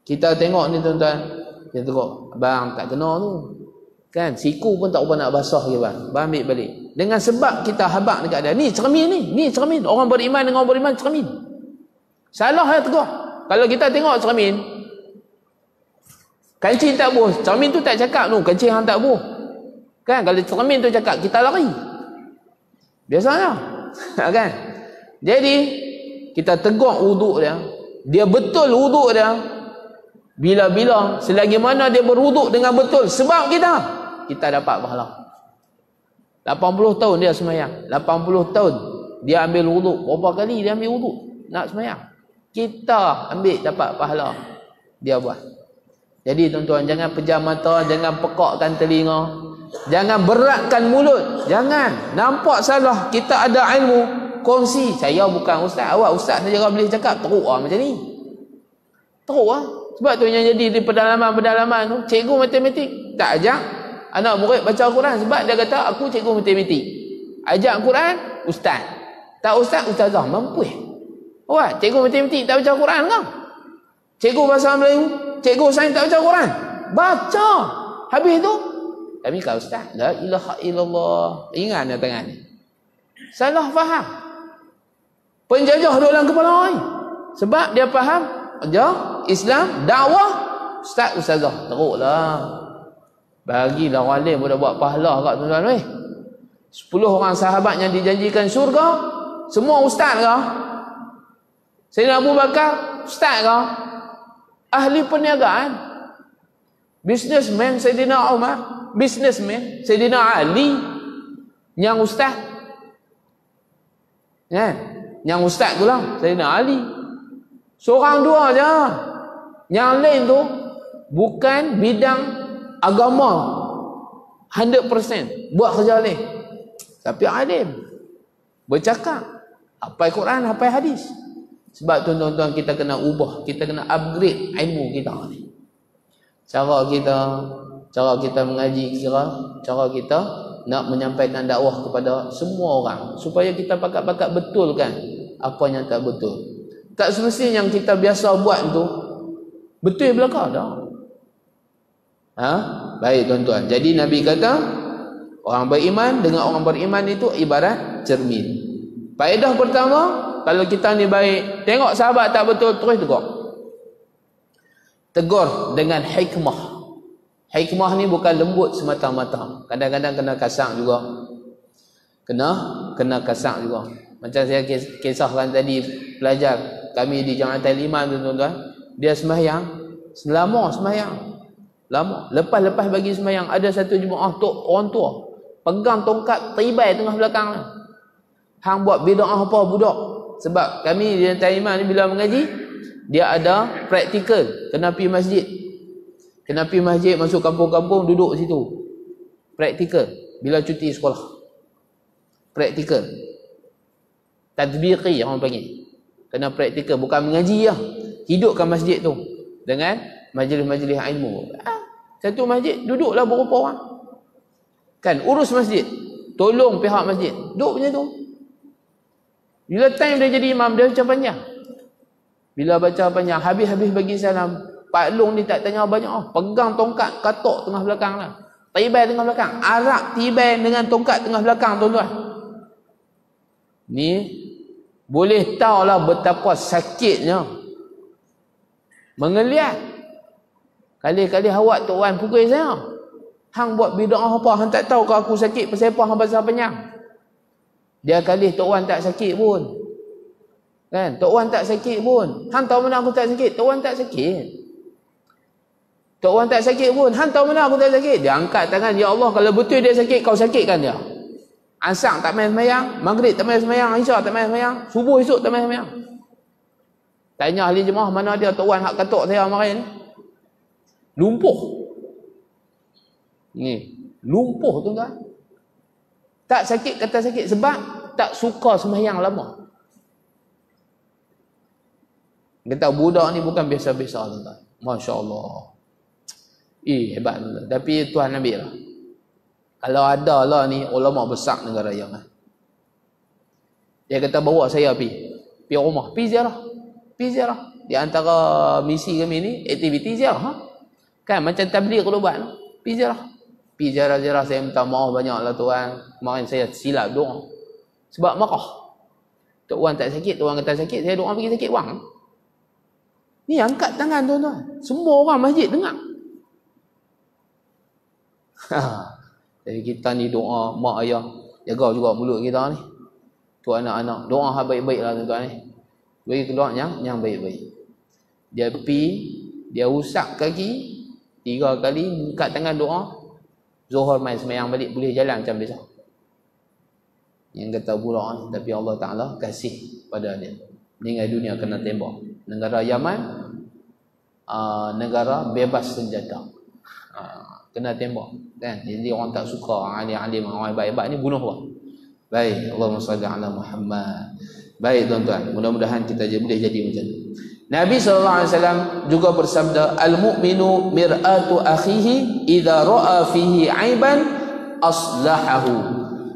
Kita tengok ni tuan-tuan, kita tengok, abang tak kena tu. Kan, siku pun tak apa nak basah ke bang. Abang ambil balik. Dengan sebab kita habak dekat dia. Ni cermin ni, ni cermin. Orang beriman dengan orang beriman cermin. Salah ya tegur. Kalau kita tengok cermin, kancing tak buh. Cermin tu tak cakap tu, kancing hang tak buh. Kan, kalau cermin tu cakap, kita lari. Biasanya. Kan? Jadi, kita tegur wuduk dia. Dia betul wuduk dia. Bila-bila, selagi mana dia berwuduk dengan betul sebab kita dapat pahala. 80 tahun dia semayang, 80 tahun dia ambil wuduk. Berapa kali dia ambil wuduk nak semayang? Kita ambil dapat pahala, dia buat. Jadi tuan-tuan, jangan pejam mata, jangan pekakkan telinga, jangan beratkan mulut. Jangan nampak salah, kita ada ilmu, kongsi. Saya bukan ustaz, awak ustaz saja boleh cakap teruk macam ni. Teruk Sebab tu yang jadi di pedalaman-pedalaman tu, cikgu matematik tak ajak anak murid baca Al-Quran. Sebab dia kata, aku cikgu matematik. Ajak Al-Quran, ustaz. Tak ustaz, ustazah. Mampu. Wah, cikgu matematik tak baca Al-Quran kan? Cikgu bahasa Melayu, cikgu sains tak baca Al-Quran? Baca. Habis tu, kami kata ustaz, la ilaha illallah. Ingat dia tangan ni. Salah faham. Penjajah dalam kepala ni. Sebab dia faham, Islam, dakwah, ustaz, ustazah. Teruklah. Bagilah orang lain boleh buat pahala kat tuan-tuan. 10 orang sahabat yang dijanjikan syurga, semua ustaz ke? Sayyidina Abu Bakar, ustaz ke? Ahli perniagaan. Businessman, Sayyidina Umar. Businessman, Sayyidina Ali. Yang ustaz. Kan? Yang ustaz tu lah, Sayyidina Ali. Seorang dua je. Yang lain tu bukan bidang agama 100%. Buat kerja lain. Tapi alim. Bercakap. Hafal Quran, hafal hadis. Sebab tuan-tuan kita kena ubah. Kita kena upgrade ilmu kita ni. Cara kita mengaji kira, cara kita nak menyampaikan dakwah kepada semua orang. Supaya kita pakat-pakat betulkan apa yang tak betul. Tak semestinya yang kita biasa buat tu betul belaka dah. Baik tuan-tuan. Jadi Nabi kata orang beriman dengan orang beriman itu ibarat cermin. Faedah pertama, kalau kita ni baik, tengok sahabat tak betul, terus tegur. Tegur dengan hikmah. Hikmah ni bukan lembut semata-mata. Kadang-kadang kena kasar juga. Kena kasar juga. Macam saya kisahkan tadi, pelajar kami di Jamaah Iman tu tuan-tuan, dia sembahyang lama, sembahyang lama. Lepas bagi sembahyang, ada satu jemaah orang tua pegang tongkat tibai tengah belakang dia. Hang buat bid'ah apa budak? Sebab kami di Jamaah Iman ni bila mengaji, dia ada praktikal, kena pergi masjid. Kena pergi masjid, masuk kampung-kampung, duduk situ. Praktikal bila cuti sekolah. Praktikal. Tadbiqi orang panggil. Kena praktikal, bukan mengaji lah. Hidupkan masjid tu dengan majlis-majlis ilmu. Satu masjid, duduklah berapa orang. Kan, urus masjid. Tolong pihak masjid. Duduk macam tu. Bila time dia jadi imam, dia baca panjang. Bila baca panjang, habis-habis bagi salam. Pak Long ni tak tanya banyak. Pegang tongkat, katok tengah belakang lah. Tibai tengah belakang. Arak tibai dengan tongkat tengah belakang, tuan-tuan. Ni boleh tahulah betapa sakitnya mengeliat. Kali-kali awak Tok Wan pukul saya. Hang buat bid'ah apa? Hang tak tahu ke aku sakit pasal apa hang bahasa panjang? Dia kali Tok Wan tak sakit pun. Kan? Tok Wan tak sakit pun. Hang tahu mana aku tak sakit? Tok Wan tak sakit. Tok Wan tak sakit pun. Hang tahu mana aku tak sakit? Dia angkat tangan, ya Allah, kalau betul dia sakit, kau sakitkan dia. Asar tak main sembahyang, maghrib tak main sembahyang, isyak tak main sembahyang, subuh esok tak main sembahyang. Tanya ahli jemaah, mana dia Tok Wan hak katok saya kemarin? Lumpuh. Ni, lumpuh tuan-tuan. Tak sakit kata sakit sebab tak suka sembahyang lama. Kata budak ni bukan biasa-biasa tuan-tuan. Masya-Allah. Hebat tuan-tuan. Tapi Tuhan ambil lah. Kalau ada lah ni ulama besar negara yang dia kata bawa saya pergi rumah, pergi ziarah. Di antara misi kami ni aktiviti ziarah. Kan macam tabligh kalau buat, pergi ziarah. Saya minta maaf banyaklah tuan. Kemarin saya silap doa. Sebab marah. Tok Wan tak sakit, Tok Wan kata sakit, saya doa pergi sakit wang. Ni angkat tangan tuan-tuan. Semua orang masjid dengar. Jadi kita ni doa mak ayah, jaga juga mulut kita ni. Tu anak-anak, doa hal baik-baik lah tuan-tuan ni. Bagi doa yang baik-baik. Dia dia usap kaki 3 kali, angkat tangan doa. Zuhur main sembahyang balik, boleh jalan macam biasa. Yang kata pula ni, tapi Allah Ta'ala kasih pada dia. Meninggal dunia kena tembak. Negara Yaman, negara bebas senjata. Kena tembak kan. Jadi orang tak suka orang alim-alim, orang baik-baik ni bunuh orang. Baik, Allahumma salli ala Muhammad. Baik tuan-tuan, mudah-mudahan kita boleh jadi macam tu. Nabi SAW juga bersabda, al-mu'minu mir'atu akhihi idza ra'a fihi aiban aslahahu.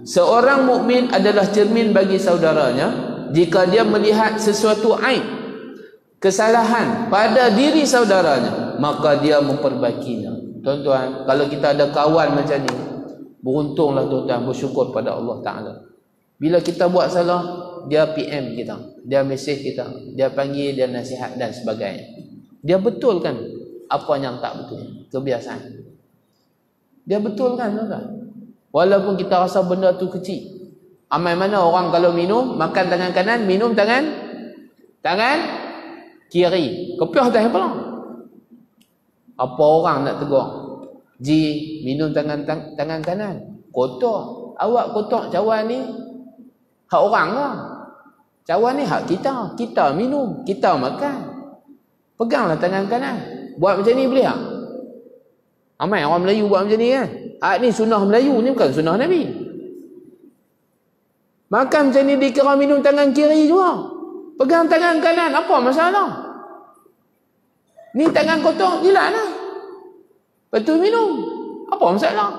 Seorang mukmin adalah cermin bagi saudaranya jika dia melihat sesuatu aib, kesalahan pada diri saudaranya, maka dia memperbaikinya. Tuan-tuan, kalau kita ada kawan macam ni, beruntunglah tuan-tuan, bersyukur pada Allah Ta'ala. Bila kita buat salah, dia PM kita, dia mesej kita, dia panggil, dia nasihat dan sebagainya. Dia betulkan apa yang tak betul, kebiasaan. Dia betulkan tuan-tuan. Walaupun kita rasa benda tu kecil. Amai mana orang kalau minum, makan tangan kanan, minum tangan kiri. Kepiah dah apa? Apa orang nak tegur? Ji, minum tangan kanan. Kotor. Awak kotor cawan ni hak orang lah. Cawan ni hak kita. Kita minum, kita makan. Peganglah tangan kanan. Buat macam ni boleh tak? Amai orang Melayu buat macam ni kan? Hak ni sunnah Melayu ni, bukan sunnah Nabi. Makan macam ni dikira minum tangan kiri juga. Pegang tangan kanan, apa masalah? Ni tangan kotor, jilatlah. Lepas tu minum. Apa masalah?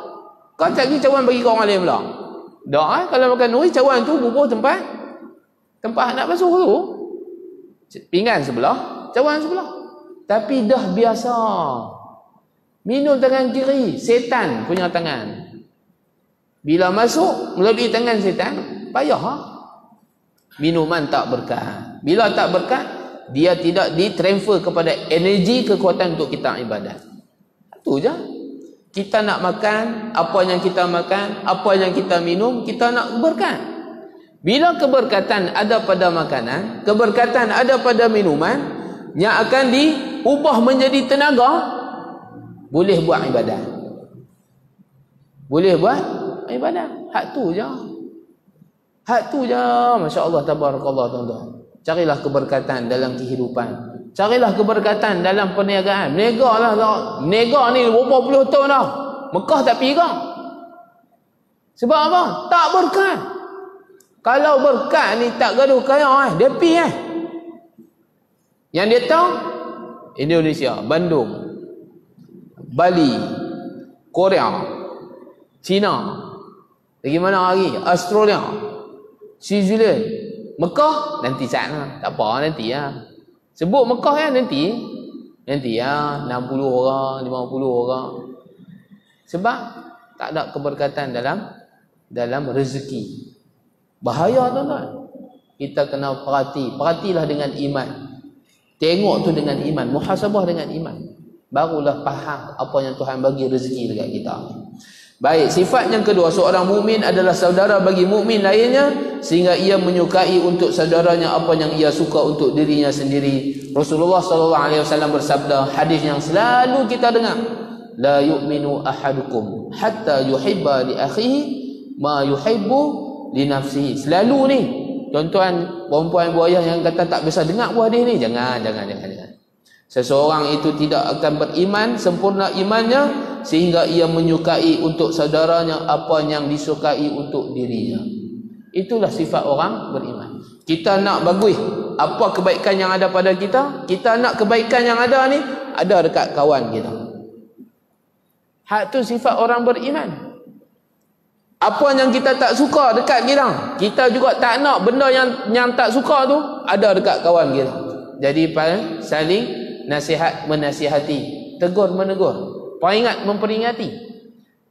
Kau tak pergi cawan bagi kau orang lain pula. Dah kalau makan nuri, cawan tu bubuh tempat nak basuh tu. Pinggan sebelah, cawan sebelah. Tapi dah biasa. Minum tangan kiri, setan punya tangan. Bila masuk melalui tangan setan, payah ha? Minuman tak berkah. Bila tak berkah, dia tidak ditransfer kepada energi kekuatan untuk kita ibadat. Itu je. Kita nak makan, apa yang kita makan, apa yang kita minum, kita nak berkat. Bila keberkatan ada pada makanan, keberkatan ada pada minuman, yang akan diubah menjadi tenaga, boleh buat ibadat. Boleh buat ibadat. Hak tu je. Hak tu je. Masya Allah, tabarakallah tuan-tuan. Carilah keberkatan dalam kehidupan. Carilah keberkatan dalam perniagaan. Berniaga lah. Berniaga ni berapa puluh tahun dah. Mekah tak pergi. Sebab apa? Tak berkat. Kalau berkat ni tak gaduh kaya dia pergi Yang dia tahu Indonesia, Bandung, Bali, Korea, China, lagi mana lagi? Australia, New Zealand, Mekah nanti sana. Tak apa nanti ya. Sebut Mekah ya nanti ya 60 orang, 50 orang. Sebab tak ada keberkatan dalam rezeki. Bahaya tuan-tuan. Kita kena perhatilah dengan iman. Tengok tu dengan iman, muhasabah dengan iman. Barulah faham apa yang Tuhan bagi rezeki dekat kita. Baik, sifat yang kedua, seorang mukmin adalah saudara bagi mukmin lainnya sehingga ia menyukai untuk saudaranya apa yang ia suka untuk dirinya sendiri. Rasulullah sallallahu alaihi wasallam bersabda, hadis yang selalu kita dengar, la yu'minu ahadukum hatta yuhibba li akhihi ma yuhibbu li nafsihi. Selalu ni tuan-tuan, puan-puan, ibu ayah yang kata tak biasa dengar buah hadis ni, jangan. Seseorang itu tidak akan beriman sempurna imannya sehingga ia menyukai untuk saudaranya apa yang disukai untuk dirinya. Itulah sifat orang beriman. Kita nak bagus apa kebaikan yang ada pada kita, kita nak kebaikan yang ada ni ada dekat kawan kita. Hak tu sifat orang beriman. Apa yang kita tak suka dekat kita, kita juga tak nak benda yang tak suka tu ada dekat kawan kita. Jadi saling nasihat menasihati, tegur menegur, peringat memperingati,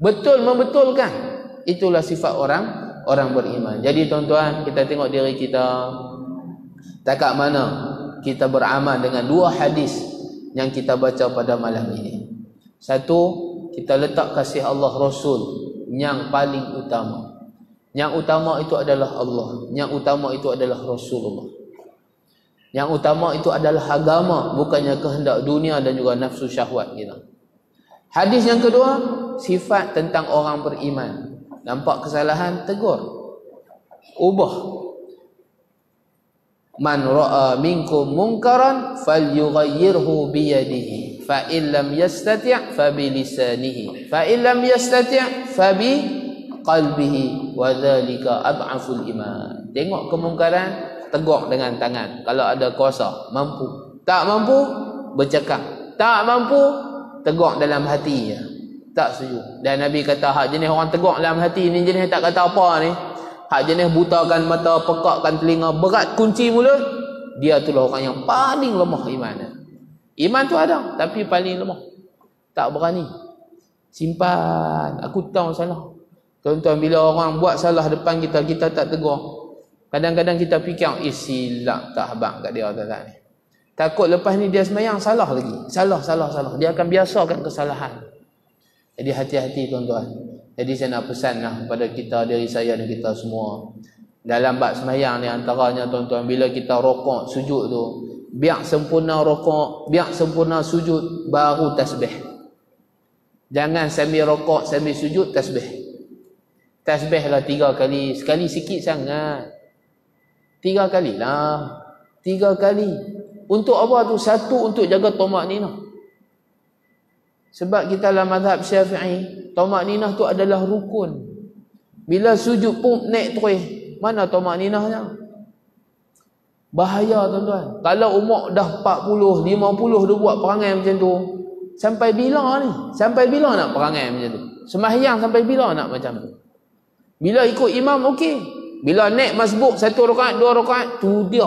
betul membetulkan. Itulah sifat orang beriman. Jadi tuan-tuan, kita tengok diri kita, takat mana kita beramal dengan dua hadis yang kita baca pada malam ini. Satu, kita letak kasih Allah Rasul yang paling utama. Yang utama itu adalah Allah, yang utama itu adalah Rasulullah. Yang utama itu adalah agama, bukannya kehendak dunia dan juga nafsu syahwat kita. Hadis yang kedua, sifat tentang orang beriman. Nampak kesalahan, tegur, ubah. Man ra'a minkum munkaran falyughayyirhu biyadihi fa in lam yastati' fa bi lisanihi fa in lam yastati' fa bi qalbihi wa dzalika adhaful iman. Tengok kemungkaran, tegur dengan tangan kalau ada kuasa, mampu. Tak mampu, bercakap. Tak mampu, tegur dalam hati je. Tak setuju. Dan Nabi kata hak jenis orang tegur dalam hati ni jenis tak kata apa ni. Hak jenis butakan mata, pekakkan telinga, berat kunci mulut, dia itulah orang yang paling lemah iman. Iman tu ada tapi paling lemah. Tak berani. Simpan, aku tahu salah. Tuan-tuan, bila orang buat salah depan kita, kita tak tegur. Kadang-kadang kita fikir, silap tak habang kat dia tuan-tuan ni. Takut lepas ni dia semayang salah lagi. Salah. Dia akan biasakan kesalahan. Jadi hati-hati tuan-tuan. Jadi saya nak pesanlah kepada kita, diri saya dan kita semua. Dalam bab semayang ni antaranya tuan-tuan, bila kita rokok, sujud tu, biar sempurna rokok, biar sempurna sujud, baru tasbih. Jangan sambil rokok, sambil sujud, tasbih. Tasbih lah 3 kali. Sekali sikit sangat. 3 kali lah. 3 kali. Untuk apa tu? Satu, untuk jaga tamak-ninah. Sebab kita dalam mazhab Syafi'i, tamak-ninah tu adalah rukun. Bila sujud pun naik terus, mana tamak-ninahnya? Bahaya tuan-tuan. Kalau umur dah 40, 50 dia buat perangai macam tu, sampai bila ni? Sampai bila nak perangai macam tu? Sembahyang sampai bila nak macam tu? Bila ikut imam okey. Bila naik masbuk 1 rakaat, 2 rakaat, tu dia.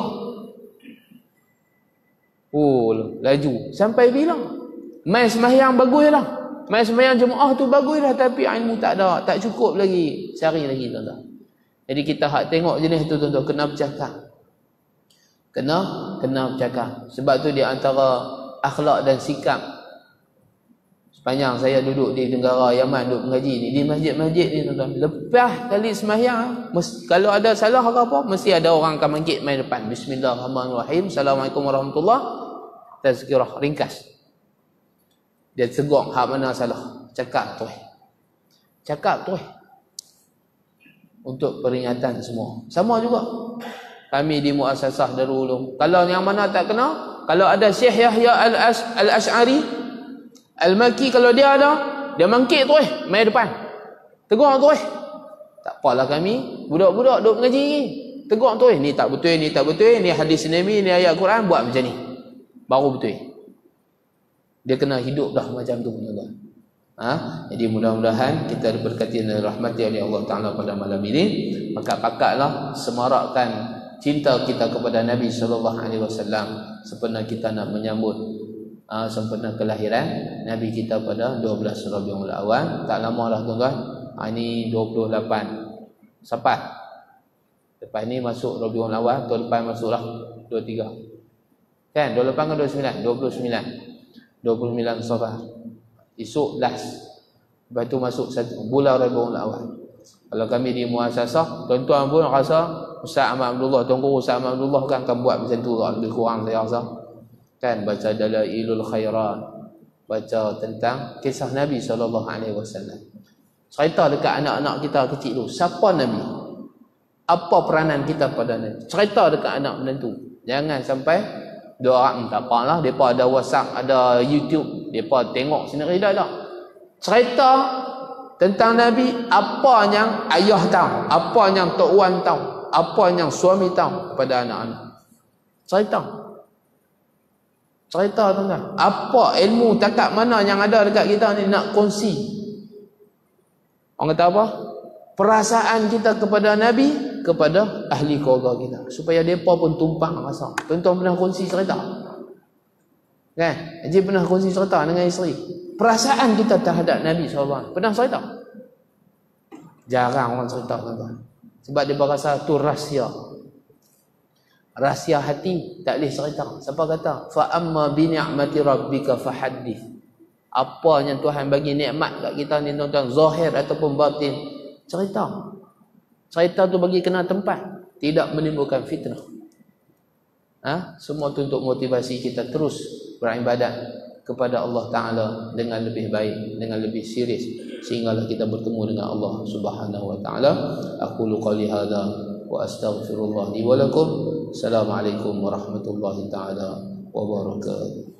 Laju. Sampai bila? Mai sembahyang bagus lah. Mai sembahyang jemaah tu bagus lah, tapi ilmu tak ada, tak cukup lagi. Cari lagi tuan-tuan. Jadi kita hak tengok jenis tu tuan-tuan, kena bercakap. Kena bercakap. Sebab tu di antara akhlak dan sikap, sepanjang saya duduk di negara Yaman, duduk mengaji ni, di masjid-masjid ni tuan-tuan, lepas kali sembahyang, kalau ada salah apa, mesti ada orang akan bangkit main depan. Bismillahirrahmanirrahim. Assalamualaikum warahmatullahi. Tazkirah ringkas. Dia tegur hak mana salah. Cakap tu. Untuk peringatan semua. Sama juga. Kami di Muassasah Darul Ulum. Kalau yang mana tak kena, kalau ada Syekh Yahya Al-Ash'ari Al-Makki, kalau dia ada, dia bangkit tu main depan. Tegur tu tak apalah kami, budak-budak duduk mengaji ni. Tegur tu ni tak betul, ni tak betul, ni hadis Nabi, ni ayat Quran, buat macam ni. Baru betul. Dia kena hidup dah macam tu, tuan-tuan. Jadi mudah-mudahan kita diberkati dan rahmati oleh Allah Ta'ala pada malam ini. Pakat-pakatlah semarakkan cinta kita kepada Nabi SAW sempena kita nak menyambut sempena kelahiran Nabi kita pada 12 Rabiul Awal. Tak lama dah tuan-tuan. Ini 28 Safar. Lepas ni masuk Rabiul Awal, tahun depan masuklah 23. Kan? 28 ke 29? 29 Safar. Esok last. Lepas tu masuk bulan Rabiul Awal. Kalau kami di Muassasah, tuan-tuan pun rasa Ustaz Ahmad Abdullah, Tuan Guru Ustaz Ahmad Abdullah kan akan buat macam tu, lebih kurang saya rasa. Kan baca Dalailul Khairat, baca tentang kisah Nabi SAW. Cerita dekat anak-anak kita kecil tu, siapa Nabi? Apa peranan kita pada Nabi? Cerita dekat anak menantu. Jangan sampai doa tak apalah, depa ada WhatsApp, ada YouTube, depa tengok sendiri dah. Cerita tentang Nabi, apa yang ayah tahu, apa yang tok wan tahu, apa yang suami tahu kepada anak-anak. Cerita tuan-tuan. Apa ilmu takat mana yang ada dekat kita ni nak kongsi. Orang kata apa? Perasaan kita kepada Nabi, kepada ahli keluarga kita, supaya mereka pun tumpang rasa. Tuan-tuan pernah kongsi cerita? Kan? Haji pernah kongsi cerita dengan isteri. Perasaan kita terhadap Nabi SAW. Pernah cerita? Jarang orang cerita tuan-tuan. Sebab dia berasa tu rahsia. Rahsia hati tak boleh cerita. Siapa kata? Fa amma bi ni'mati rabbika fahaddith. Apa yang Tuhan bagi nikmat kat kita ni tuan-tuan, zahir ataupun batin, cerita. Cerita tu bagi kena tempat, tidak menimbulkan fitnah. Semua tu untuk motivasi kita terus beribadat kepada Allah Ta'ala dengan lebih baik, dengan lebih serius, sehinggalah kita bertemu dengan Allah Subhanahu Wa Ta'ala. Aqulu qali hadza wa astaghfirullah li wa lakum. Assalamualaikum warahmatullahi ta'ala wabarakatuh.